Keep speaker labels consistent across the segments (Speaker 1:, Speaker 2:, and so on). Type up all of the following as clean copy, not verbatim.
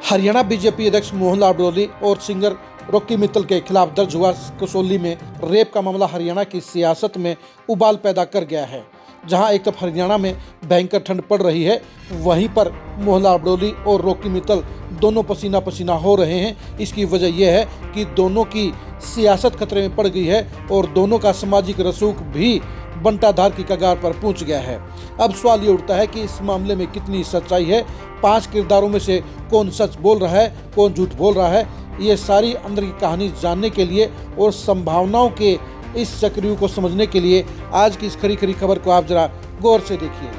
Speaker 1: Haryana BJP अध्यक्ष मोहनलाल बड़ोली और singer Rocky Mittal के खिलाफ दर्ज हुआ कसौली में रेप का मामला हरियाणा की सियासत में उबाल पैदा कर गया है। जहां एक तरफ हरियाणा में भयंकर ठंड पड़ रही है, वहीं पर मोहनलाल बड़ोली और रॉकी मित्तल दोनों पसीना पसीना हो रहे हैं। इसकी वजह यह है कि दोनों की सियासत खतरे में पड़ गई है और दोनों का सामाजिक रसूख भी बंटाधार की कगार पर पहुंच गया है। अब सवाल ये उठता है कि इस मामले में कितनी सच्चाई है, 5 किरदारों में से कौन सच बोल रहा है, कौन झूठ बोल रहा है। ये सारी अंदर की कहानी जानने के लिए और संभावनाओं के इस चक्रव्यूह को समझने के लिए आज की इस खरी खरी खबर को आप जरा गौर से देखिए।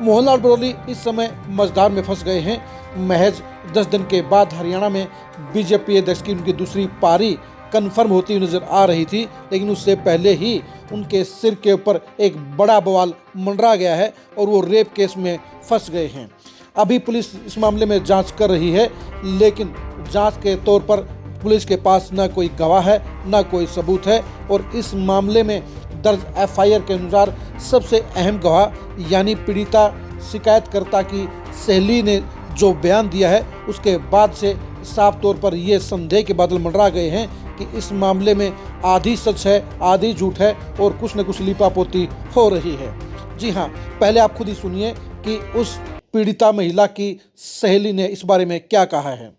Speaker 1: मोहनलाल बड़ोली इस समय मझधार में फंस गए हैं। महज 10 दिन के बाद हरियाणा में बीजेपी अध्यक्ष की उनकी दूसरी पारी कन्फर्म होती हुई नजर आ रही थी, लेकिन उससे पहले ही उनके सिर के ऊपर एक बड़ा बवाल मंडरा गया है और वो रेप केस में फंस गए हैं। अभी पुलिस इस मामले में जांच कर रही है, लेकिन जांच के तौर पर पुलिस के पास न कोई गवाह है, न कोई सबूत है और इस मामले में दर्ज एफआईआर के अनुसार सबसे अहम गवाह यानी पीड़िता शिकायतकर्ता की सहेली ने जो बयान दिया है, उसके बाद से साफ तौर पर ये संदेह के बादल मंडरा गए हैं कि इस मामले में आधी सच है, आधी झूठ है और कुछ न कुछ लिपापोती हो रही है। जी हाँ, पहले आप खुद ही सुनिए कि उस पीड़िता महिला की सहेली ने इस बारे में क्या कहा है।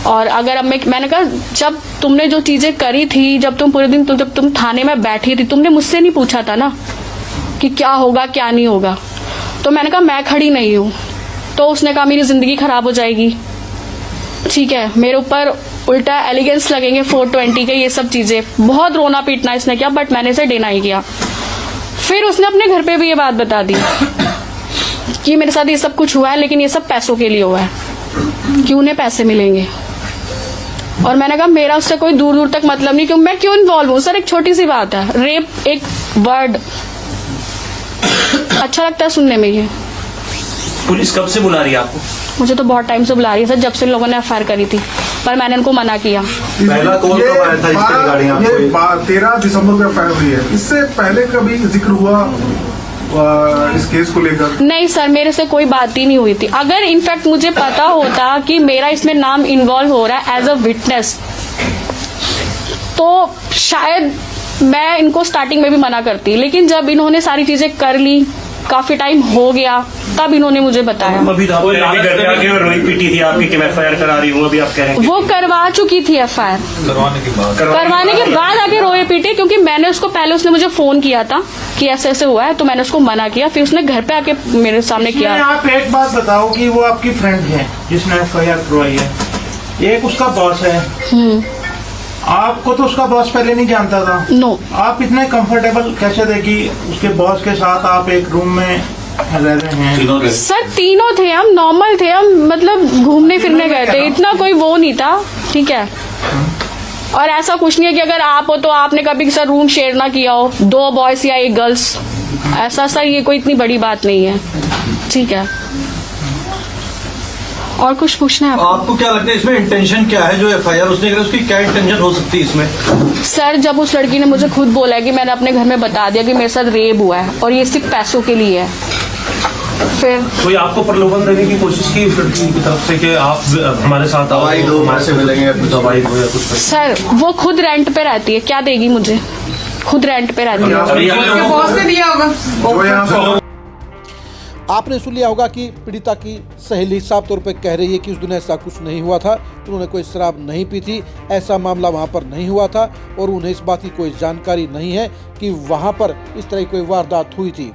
Speaker 2: और अगर अब मैंने कहा, जब तुमने जो चीजें करी थी, जब तुम पूरे दिन जब तुम थाने में बैठी थी, तुमने मुझसे नहीं पूछा था ना कि क्या होगा क्या नहीं होगा। तो मैंने कहा मैं खड़ी नहीं हूँ। तो उसने कहा मेरी जिंदगी खराब हो जाएगी, ठीक है, मेरे ऊपर उल्टा एलिगेंस लगेंगे 420 के, ये सब चीजें। बहुत रोना पीटना इसने किया, बट मैंने इसे डिनाई किया। फिर उसने अपने घर पे भी ये बात बता दी कि मेरे साथ ये सब कुछ हुआ है, लेकिन ये सब पैसों के लिए हुआ है, कि उन्हें पैसे मिलेंगे। और मैंने कहा मेरा उससे कोई दूर दूर तक मतलब नहीं, मैं क्यों इन्वॉल्व हूँ। सर एक छोटी सी बात है, रेप एक वर्ड अच्छा लगता है सुनने में। ये
Speaker 3: पुलिस कब से बुला रही है आपको?
Speaker 2: मुझे तो बहुत टाइम से बुला रही है सर, जब से लोगों ने एफआईआर करी थी, पर मैंने उनको मना किया।
Speaker 3: पहला कॉल कब आया था इसके रिगार्डिंग आपको?
Speaker 4: ये 13 दिसंबर को एफआईआर हुई है। इससे पहले कभी जिक्र हुआ इस केस को लेकर?
Speaker 2: नहीं सर, मेरे से कोई बात ही नहीं हुई थी। अगर इनफैक्ट मुझे पता होता कि मेरा इसमें नाम इन्वॉल्व हो रहा है एज अ विटनेस, तो शायद मैं इनको स्टार्टिंग में भी मना करती। लेकिन जब इन्होंने सारी चीजें कर ली, काफी टाइम हो गया, तब इन्होंने मुझे बताया।
Speaker 3: अभी तो रोई पीटी थी आपकी कि मैं एफआईआर करा रही हूँ, अभी आप कह रहे हैं
Speaker 2: वो करवा चुकी थी एफआईआर, करवाने के बाद आगे रोए पीटे, क्योंकि मैंने उसको पहले, उसने मुझे फोन किया था कि ऐसे ऐसे हुआ है, तो मैंने उसको मना किया। फिर उसने घर पे आके मेरे सामने किया।
Speaker 5: आप एक बात बताओ कि वो आपकी फ्रेंड है जिसने एफआईआर करवाई है, एक उसका बॉस है। आपको तो उसका बॉस पहले नहीं जानता था?
Speaker 2: नो।
Speaker 5: आप इतने कंफर्टेबल कैसे थे कि उसके बॉस के साथ आप एक रूम में रह रहे हैं?
Speaker 2: सर तीनों थे हम, नॉर्मल थे हम, मतलब घूमने फिरने गए थे, इतना कोई वो नहीं था, ठीक है। और ऐसा कुछ नहीं है कि अगर आप हो तो आपने कभी सर रूम शेयर ना किया हो, 2 बॉयज या 1 गर्ल्स, ऐसा सर ये कोई इतनी बड़ी बात नहीं है, ठीक है। और कुछ पूछना है
Speaker 6: आपको? क्या लगता है इसमें इंटेंशन क्या है? जो एफआईआर उसने करी, उसकी क्या इंटेंशन हो सकती है इसमें?
Speaker 2: सर जब उस लड़की ने मुझे खुद बोला है कि मैंने अपने घर में बता दिया कि मेरे साथ रेप हुआ है और ये सिर्फ पैसों के लिए है, फिर
Speaker 3: कोई आपको प्रलोभन देने की कोशिश की उस लड़की की तरफ से कि आप हमारे साथ आओ, हमारे से मिलेंगे, दवाई दो या कुछ?
Speaker 2: सर वो खुद रेंट पे रहती है, क्या देगी मुझे? खुद रेंट पे रहती है।
Speaker 7: बॉस ने दिया होगा।
Speaker 1: आपने सुन लिया होगा कि पीड़िता की सहेली साफ तौर पर कह रही है कि उस दिन ऐसा कुछ नहीं हुआ था, उन्होंने कोई शराब नहीं पी थी, ऐसा मामला वहां पर नहीं हुआ था और उन्हें इस बात की कोई जानकारी नहीं है कि वहां पर इस तरह की कोई वारदात हुई थी।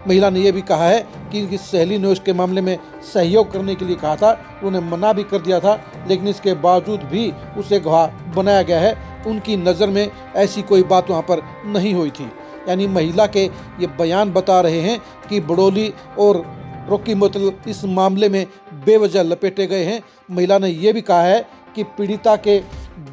Speaker 1: महिला ने यह भी कहा है कि इनकी सहेली ने उसके मामले में सहयोग करने के लिए कहा था, उन्हें मना भी कर दिया था, लेकिन इसके बावजूद भी उसे गवाह बनाया गया है। उनकी नज़र में ऐसी कोई बात वहाँ पर नहीं हुई थी। यानी महिला के ये बयान बता रहे हैं कि बड़ोली और रॉकी मित्तल इस मामले में बेवजह लपेटे गए हैं। महिला ने यह भी कहा है कि पीड़िता के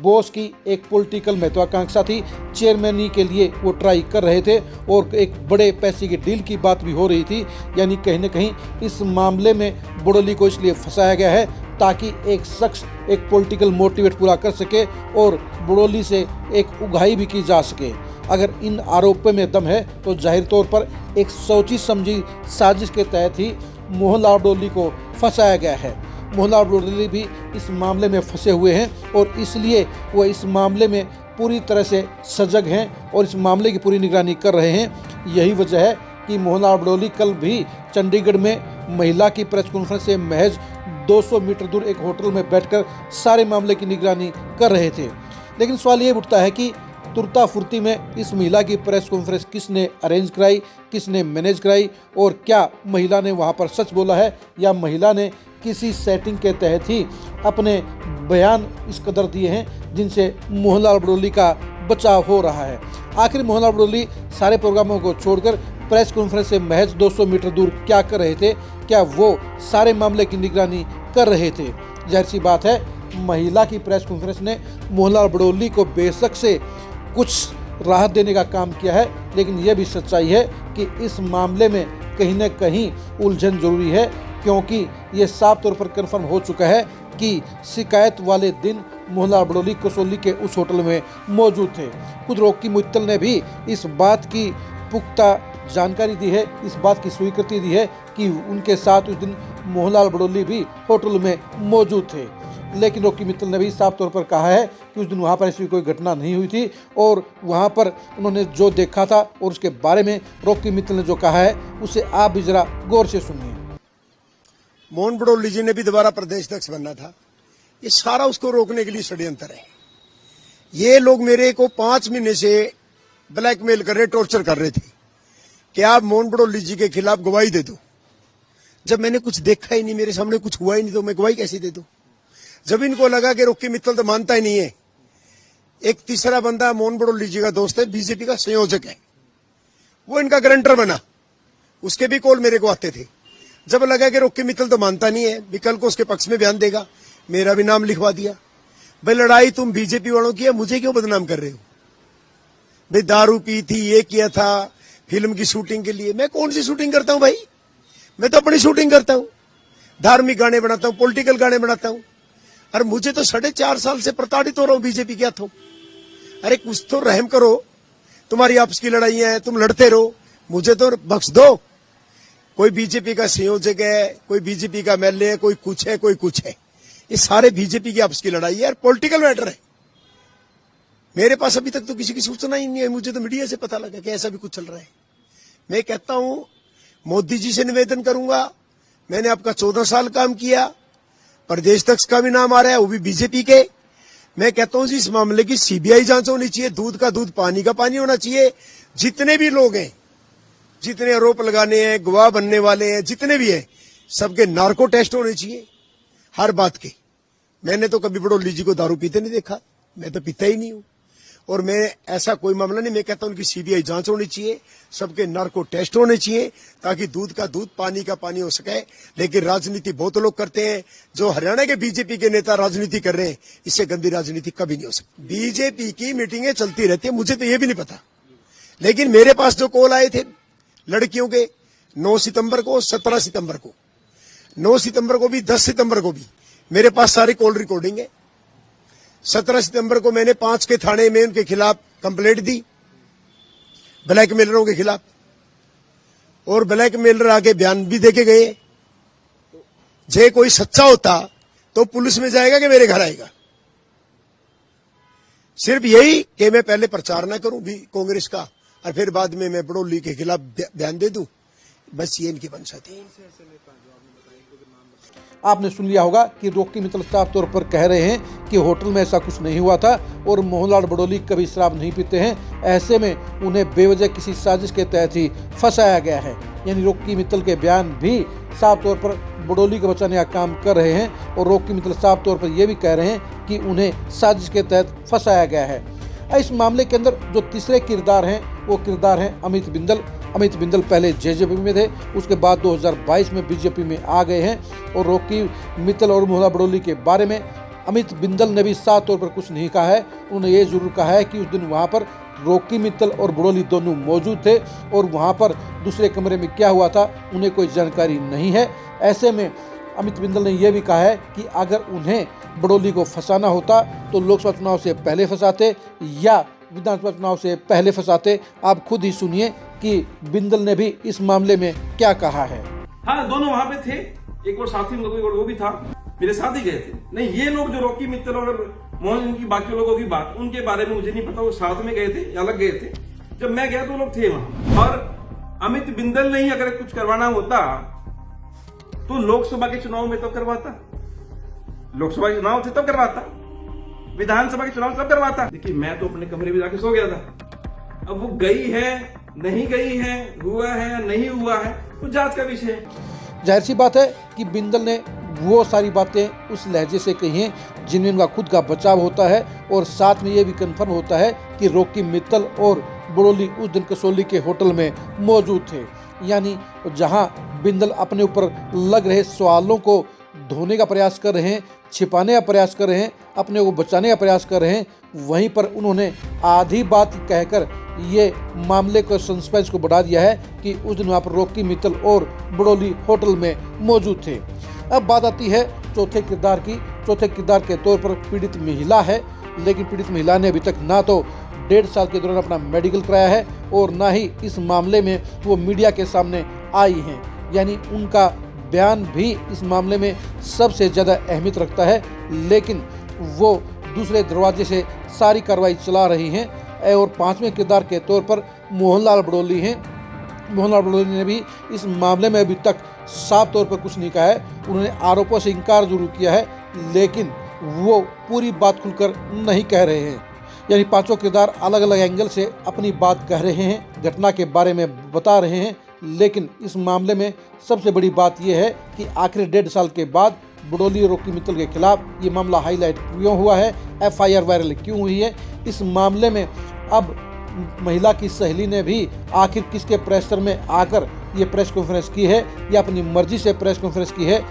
Speaker 1: बॉस की एक पॉलिटिकल महत्वाकांक्षा थी, चेयरमैनी के लिए वो ट्राई कर रहे थे और एक बड़े पैसे की डील की बात भी हो रही थी। यानी कहीं ना कहीं इस मामले में बड़ोली को इसलिए फंसाया गया है ताकि एक शख्स एक पॉलिटिकल मोटिवेट पूरा कर सके और बड़ोली से एक उगाही भी की जा सके। अगर इन आरोपों में दम है तो जाहिर तौर पर एक सोची समझी साजिश के तहत ही मोहनलाल बड़ोली को फंसाया गया है। मोहनलाल बड़ोली भी इस मामले में फंसे हुए हैं और इसलिए वो इस मामले में पूरी तरह से सजग हैं और इस मामले की पूरी निगरानी कर रहे हैं। यही वजह है कि मोहनलाल बड़ोली कल भी चंडीगढ़ में महिला की प्रेस कॉन्फ्रेंस से महज 200 मीटर दूर एक होटल में बैठकर सारे मामले की निगरानी कर रहे थे। लेकिन सवाल ये उठता है कि तुरता फुर्ती में इस महिला की प्रेस कॉन्फ्रेंस किसने अरेंज कराई, किसने मैनेज कराई और क्या महिला ने वहाँ पर सच बोला है या महिला ने किसी सेटिंग के तहत ही अपने बयान इस कदर दिए हैं जिनसे मोहनलाल बड़ोली का बचाव हो रहा है। आखिर मोहनलाल बड़ोली सारे प्रोग्रामों को छोड़कर प्रेस कॉन्फ्रेंस से महज 200 मीटर दूर क्या कर रहे थे? क्या वो सारे मामले की निगरानी कर रहे थे? जाहिर सी बात है, महिला की प्रेस कॉन्फ्रेंस ने मोहनलाल बड़ोली को बेशक से कुछ राहत देने का काम किया है, लेकिन यह भी सच्चाई है कि इस मामले में कहीं न कहीं उलझन जरूरी है, क्योंकि ये साफ तौर पर कन्फर्म हो चुका है कि शिकायत वाले दिन मोहनलाल बड़ोली कसौली के उस होटल में मौजूद थे। खुद रॉकी मित्तल ने भी इस बात की पुख्ता जानकारी दी है, इस बात की स्वीकृति दी है कि उनके साथ उस दिन मोहनलाल बड़ोली भी होटल में मौजूद थे। लेकिन रॉकी मित्तल ने भी साफ तौर पर कहा है कि उस दिन वहाँ पर ऐसी कोई घटना नहीं हुई थी और वहाँ पर उन्होंने जो देखा था और उसके बारे में रॉकी मित्तल ने जो कहा है उसे आप भी जरा गौर से सुनिए।
Speaker 8: मोहन बड़ोली जी ने भी दोबारा प्रदेश अध्यक्ष बनना था। ये सारा उसको रोकने के लिए षड्यंत्र है। ये लोग मेरे को 5 महीने से ब्लैकमेल कर रहे, टॉर्चर कर रहे थे कि आप मोहन बड़ोली जी के खिलाफ गवाही दे दो। जब मैंने कुछ देखा ही नहीं, मेरे सामने कुछ हुआ ही नहीं, तो मैं गवाही कैसे दे दूं? जब इनको लगा कि रॉकी मित्तल तो मानता ही नहीं है, एक तीसरा बंदा मोहन बड़ोली जी का दोस्त है, बीजेपी का संयोजक है, वो इनका गारंटर बना। उसके भी कॉल मेरे को आते थे। जब लगा कि रॉकी मित्तल तो मानता नहीं है, विकल को उसके पक्ष में बयान देगा, मेरा भी नाम लिखवा दिया। भाई लड़ाई तुम बीजेपी वालों की है, मुझे क्यों बदनाम कर रहे हो? भाई दारू पी थी, ये किया था फिल्म की शूटिंग के लिए। मैं कौन सी शूटिंग करता हूं भाई? मैं तो अपनी शूटिंग करता हूं, धार्मिक गाने बनाता हूं, पॉलिटिकल गाने बनाता हूं। अरे मुझे तो 4.5 साल से प्रताड़ित हो रहा हूं बीजेपी के हाथों। अरे कुछ तो रहम करो, तुम्हारी आपस की लड़ाइयां हैं, तुम लड़ते रहो, मुझे तो बख्श दो। कोई बीजेपी का संयोजक है, कोई बीजेपी का एमएलए है, कोई कुछ है, कोई कुछ है। ये सारे बीजेपी की आपस की लड़ाई है, पॉलिटिकल मैटर है। मेरे पास अभी तक तो किसी की सूचना ही नहीं है, मुझे तो मीडिया से पता लगा कि ऐसा भी कुछ चल रहा है। मैं कहता हूं मोदी जी से निवेदन करूंगा, मैंने आपका 14 साल काम किया, प्रदेश अध्यक्ष का भी नाम आ रहा है, वो भी बीजेपी के। मैं कहता हूं जी इस मामले की सीबीआई जांच होनी चाहिए, दूध का दूध पानी का पानी होना चाहिए। जितने भी लोग हैं, जितने आरोप लगाने हैं, गवाह बनने वाले हैं, जितने भी हैं, सबके नार्को टेस्ट होने चाहिए हर बात के। मैंने तो कभी बड़ोली जी को दारू पीते नहीं देखा, मैं तो पीता ही नहीं हूं, और मैं ऐसा कोई मामला नहीं। मैं कहता हूं उनकी सीबीआई जांच होनी चाहिए, सबके नार्को टेस्ट होने चाहिए, ताकि दूध का दूध पानी का पानी हो सके। लेकिन राजनीति बहुत लोग करते हैं, जो हरियाणा के बीजेपी के नेता राजनीति कर रहे हैं, इससे गंदी राजनीति कभी नहीं हो सकती। बीजेपी की मीटिंगें चलती रहती है, मुझे तो ये भी नहीं पता। लेकिन मेरे पास जो कॉल आए थे लड़कियों के 9 सितंबर को, 17 सितंबर को, 9 सितंबर को भी, 10 सितंबर को भी मेरे पास सारी कॉल रिकॉर्डिंग है। 17 सितंबर को मैंने 5 के थाने में उनके खिलाफ कंप्लेंट दी, ब्लैकमेलरों के खिलाफ, और ब्लैकमेलर आके बयान भी देके गए। जे कोई सच्चा होता तो पुलिस में जाएगा कि मेरे घर आएगा? सिर्फ यही कि मैं पहले प्रचार ना करूं भी कांग्रेस का और फिर बाद में मैं बड़ोली के खिलाफ बयान दे दूं, बस ये इनकी मंशा थी।
Speaker 1: आपने सुन लिया होगा कि रॉकी मित्तल साफ तौर पर कह रहे हैं कि होटल में ऐसा कुछ नहीं हुआ था और मोहनलाल बड़ोली कभी शराब नहीं पीते हैं। ऐसे में उन्हें बेवजह किसी साजिश के तहत ही फंसाया गया है। यानी रॉकी मित्तल के बयान भी साफ तौर पर बड़ोली को बचाने का काम कर रहे हैं और रॉकी मित्तल साफ तौर पर यह भी कह रहे हैं कि उन्हें साजिश के तहत फंसाया गया है। इस मामले के अंदर जो तीसरे किरदार हैं वो किरदार हैं अमित बिंदल। अमित बिंदल पहले जेजेपी में थे, उसके बाद 2022 में बीजेपी में आ गए हैं। और रॉकी मित्तल और मोहनलाल बड़ोली के बारे में अमित बिंदल ने भी साफ तौर पर कुछ नहीं कहा है। उन्होंने ये जरूर कहा है कि उस दिन वहाँ पर रॉकी मित्तल और बड़ोली दोनों मौजूद थे और वहाँ पर दूसरे कमरे में क्या हुआ था उन्हें कोई जानकारी नहीं है। ऐसे में अमित बिंदल ने यह भी कहा है कि अगर उन्हें बड़ोली को फंसाना होता तो लोकसभा चुनाव से पहले फंसाते या विधानसभा चुनाव से पहले फंसाते। आप खुद ही सुनिए कि बिंदल ने भी इस मामले में क्या कहा है।
Speaker 9: हाँ, दोनों वहां पे थे, एक और साथी वो भी था, मेरे साथ ही गए थे। नहीं, ये लोग जो रॉकी मित्तल और मोहन, इनकी बाकी लोगों की बात, उनके बारे में मुझे नहीं पता, वो साथ में गए थे या अलग गए थे। जब मैं गया तो वो लोग थे वहां। और अमित बिंदल ने ही अगर कुछ करवाना होता तो लोकसभा के चुनाव में तो करवाता, लोकसभा के चुनाव थे तब करवाता, विधानसभा के चुनाव तब करवाता। देखिए, मैं तो अपने कमरे में जाके सो गया था। अब वो गई है नहीं गई है, हुआ है या नहीं हुआ है, तो जांच का विषय है।
Speaker 1: जाहिर सी बात है कि बिंदल ने वो सारी बातें उस लहजे से कही हैं जिनमें उनका खुद का बचाव होता है, और साथ में ये भी कंफर्म होता है कि रॉकी मित्तल और बड़ोली उस दिन कसौली के होटल में मौजूद थे। यानी जहां बिंदल अपने ऊपर लग रहे सवालों को धोने का प्रयास कर रहे हैं, छिपाने का प्रयास कर रहे हैं, अपने को बचाने का प्रयास कर रहे हैं, वहीं पर उन्होंने आधी बात कहकर ये मामले को सस्पेंस को बढ़ा दिया है कि उस दिन वहाँ पर रॉकी मित्तल और बड़ोली होटल में मौजूद थे। अब बात आती है चौथे किरदार की। चौथे किरदार के तौर पर पीड़ित महिला है, लेकिन पीड़ित महिला ने अभी तक ना तो 1.5 साल के दौरान अपना मेडिकल कराया है और ना ही इस मामले में वो मीडिया के सामने आई हैं। यानी उनका बयान भी इस मामले में सबसे ज़्यादा अहमियत रखता है, लेकिन वो दूसरे दरवाजे से सारी कार्रवाई चला रही हैं। और 5वें किरदार के तौर पर मोहनलाल बड़ोली हैं। मोहनलाल बड़ोली ने भी इस मामले में अभी तक साफ तौर पर कुछ नहीं कहा है। उन्होंने आरोपों से इनकार जरूर किया है, लेकिन वो पूरी बात खुलकर नहीं कह रहे हैं। यानी 5 किरदार अलग अलग एंगल से अपनी बात कह रहे हैं, घटना के बारे में बता रहे हैं, लेकिन इस मामले में सबसे बड़ी बात यह है कि आखिर 1.5 साल के बाद बड़ोली और रॉकी मित्तल के खिलाफ ये मामला हाईलाइट क्यों हुआ है, FIR वायरल क्यों हुई है। इस मामले में अब महिला की सहेली ने भी आखिर किसके प्रेशर में आकर ये प्रेस कॉन्फ्रेंस की है या अपनी मर्जी से प्रेस कॉन्फ्रेंस की है।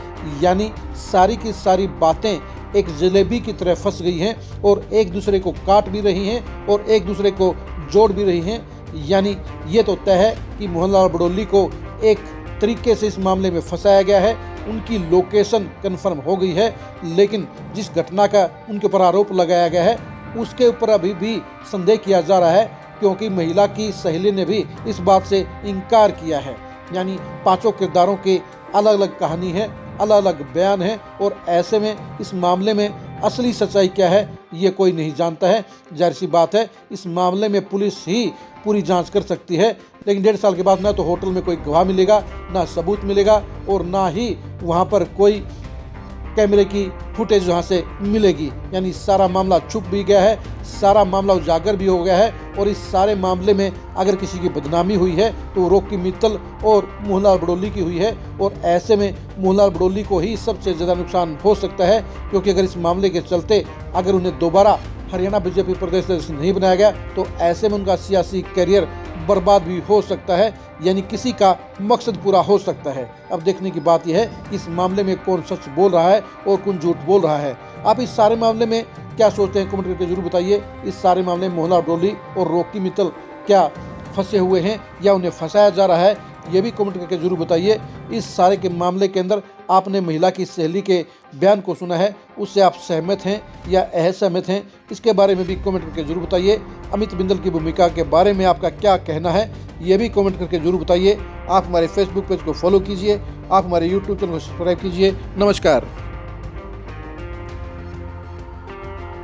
Speaker 1: यानी सारी की सारी बातें एक जलेबी की तरह फंस गई हैं और एक दूसरे को काट भी रही हैं और एक दूसरे को जोड़ भी रही हैं। यानी ये तो तय है कि मोहनलाल बड़ोली को एक तरीके से इस मामले में फंसाया गया है। उनकी लोकेशन कंफर्म हो गई है, लेकिन जिस घटना का उनके ऊपर आरोप लगाया गया है उसके ऊपर अभी भी संदेह किया जा रहा है, क्योंकि महिला की सहेली ने भी इस बात से इनकार किया है। यानी 5 किरदारों की अलग अलग कहानी है, अलग अलग बयान है, और ऐसे में इस मामले में असली सच्चाई क्या है ये कोई नहीं जानता है। जाहिर सी बात है इस मामले में पुलिस ही पूरी जांच कर सकती है, लेकिन 1.5 साल के बाद ना तो होटल में कोई गवाह मिलेगा, ना सबूत मिलेगा, और ना ही वहाँ पर कोई कैमरे की फुटेज वहाँ से मिलेगी। यानी सारा मामला छुप भी गया है, सारा मामला उजागर भी हो गया है, और इस सारे मामले में अगर किसी की बदनामी हुई है तो रॉकी मित्तल और मोहनलाल बड़ोली की हुई है, और ऐसे में मोहनलाल बड़ोली को ही सबसे ज़्यादा नुकसान हो सकता है, क्योंकि अगर इस मामले के चलते अगर उन्हें दोबारा हरियाणा बीजेपी प्रदेश अध्यक्ष नहीं बनाया गया तो ऐसे में उनका सियासी करियर बर्बाद भी हो सकता है। यानी किसी का मकसद पूरा हो सकता है। अब देखने की बात यह है कि इस मामले में कौन सच बोल रहा है और कौन झूठ बोल रहा है। आप इस सारे मामले में क्या सोचते हैं, कमेंट करके जरूर बताइए। इस सारे मामले में मोहनलाल बड़ोली और रॉकी मित्तल क्या फंसे हुए हैं या उन्हें फंसाया जा रहा है, ये भी कमेंट करके जरूर बताइए। इस सारे के मामले के अंदर आपने महिला की सहेली के बयान को सुना है, उससे आप सहमत हैं या असहमत हैं, इसके बारे में भी कमेंट करके जरूर बताइए। अमित बिंदल की भूमिका के बारे में आपका क्या कहना है ये भी कमेंट करके जरूर बताइए। आप हमारे फेसबुक पेज को फॉलो कीजिए, आप हमारे यूट्यूब चैनल को सब्सक्राइब कीजिए। नमस्कार।